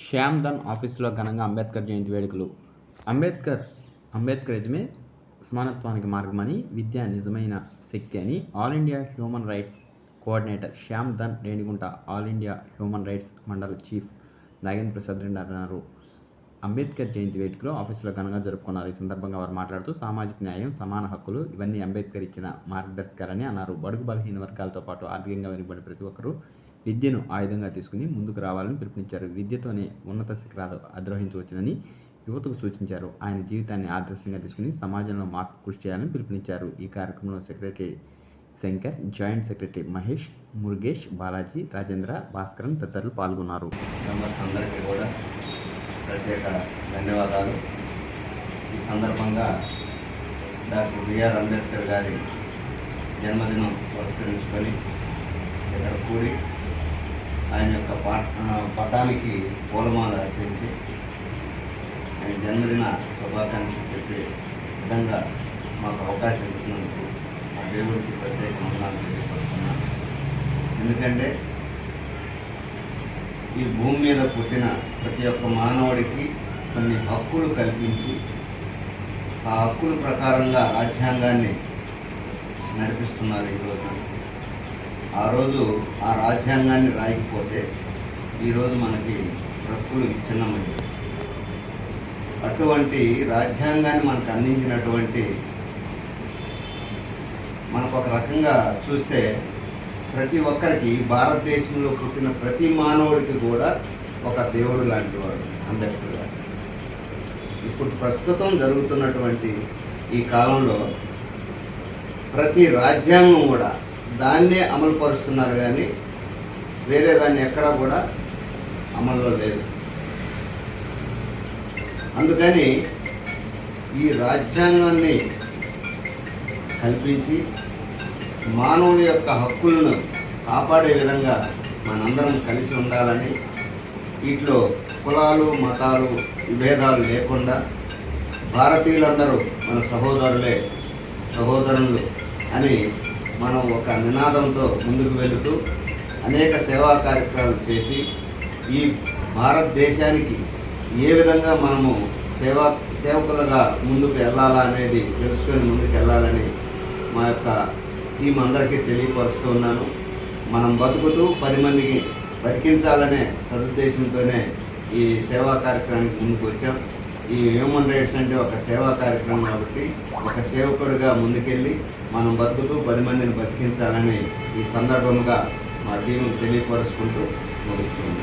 శ్యామ్దన్ ఆఫీసులో ఘనంగా అంబేద్కర్ జయంతి వేడుకలు. అంబేద్కరిజమే సమానత్వానికి మార్గమని, విద్య నిజమైన శక్తి అని all India human rights coordinator Shyamdan Renigunta all India human rights mandal chief Nagendra Prasad Reddy అన్నారు. అంబేద్కర్ జయంతి వేడుకలు ఆఫీసులో ఘనంగా జరుపుకున్నారు. ఈ సందర్భంగా వారు మాట్లాడుతూ సామాజిక న్యాయం, సమాన హక్కులు ఇవన్నీ అంబేద్కర్ ఇచ్చిన మార్గదర్శకాలని అన్నారు. బడుగు బలహీన వర్గాలతో పాటు ఆర్థికంగా వెనుకబడిన ప్రతి ఒక్కరూ విద్యను ఆయుధంగా తీసుకుని ముందుకు రావాలని పిలుపునిచ్చారు. విద్యతోనే ఉన్నత శిఖరాలు అధిరోహించవచ్చునని యువతకు సూచించారు. ఆయన జీవితాన్ని ఆదర్శంగా తీసుకుని సమాజంలో మార్పు కృషి చేయాలని పిలుపునిచ్చారు. ఈ కార్యక్రమంలో secretary Shankar, joint secretary Mahesh, Murugesh, Balaji, Rajendra, Bhaskaran తదితరులు పాల్గొన్నారు. మెంబర్స్ అందరికీ కూడా ప్రత్యేక ధన్యవాదాలు. ఈ సందర్భంగా డాక్టర్ బిఆర్ అంబేద్కర్ గారి జన్మదినం పురస్కరించుకొని ఇక్కడ కూడి ఆయన యొక్క పటానికి పూలమాల అర్పించి ఆయన జన్మదిన శుభాకాంక్షలు చెప్పే విధంగా మాకు అవకాశం ఇచ్చినందుకు ఆ దేవుడికి ప్రత్యేక వందనాలు తెలియపరుస్తున్నాను. ఎందుకంటే ఈ భూమి మీద పుట్టిన ప్రతి ఒక్క మానవుడికి కొన్ని హక్కులు కల్పించి ఆ హక్కుల ప్రకారంగా రాజ్యాంగాన్ని నడిపిస్తున్నారు. ఆ రోజు ఆ రాజ్యాంగాన్ని రాయకపోతే ఈరోజు మనకి హక్కులు విచ్ఛిన్నమైంది. అటువంటి రాజ్యాంగాన్ని మనకు అందించినటువంటి మనకు ఒక రకంగా చూస్తే ప్రతి ఒక్కరికి భారతదేశంలో పుట్టిన ప్రతి మానవుడికి కూడా ఒక దేవుడు లాంటి వాడు అంబేద్కర్ గారు. ఇప్పుడు ప్రస్తుతం జరుగుతున్నటువంటి ఈ కాలంలో ప్రతి రాజ్యాంగం కూడా దాన్నే అమలు పరుస్తున్నారు, కానీ వేరే దాన్ని ఎక్కడా కూడా అమల్లో లేదు. అందుకని ఈ రాజ్యాంగాన్ని కల్పించి మానవుల యొక్క హక్కులను కాపాడే విధంగా మనందరం కలిసి ఉండాలని, వీటిలో కులాలు, మతాలు, విభేదాలు లేకుండా భారతీయులందరూ మన సహోదరులు అని మనం ఒక నినాదంతో ముందుకు వెళుతూ అనేక సేవా కార్యక్రమాలు చేసి ఈ భారతదేశానికి ఏ విధంగా మనము సేవకులుగా ముందుకు వెళ్ళాలా అనేది తెలుసుకొని ముందుకు వెళ్ళాలని మా యొక్క టీం అందరికీ తెలియపరుస్తూ ఉన్నాను. మనం బతుకుతూ 10 మందికి బతికించాలనే సదుద్దేశంతోనే ఈ సేవా కార్యక్రమానికి ముందుకు వచ్చాం. ఈ హ్యూమన్ రైట్స్ అంటే ఒక సేవా కార్యక్రమం కాబట్టి ఒక సేవకుడిగా ముందుకెళ్ళి మనం బతుకుతూ 10 మందిని బతికించాలని ఈ సందర్భంగా మా టీంకి తెలియపరుచుకుంటూ ముగిస్తున్నాం.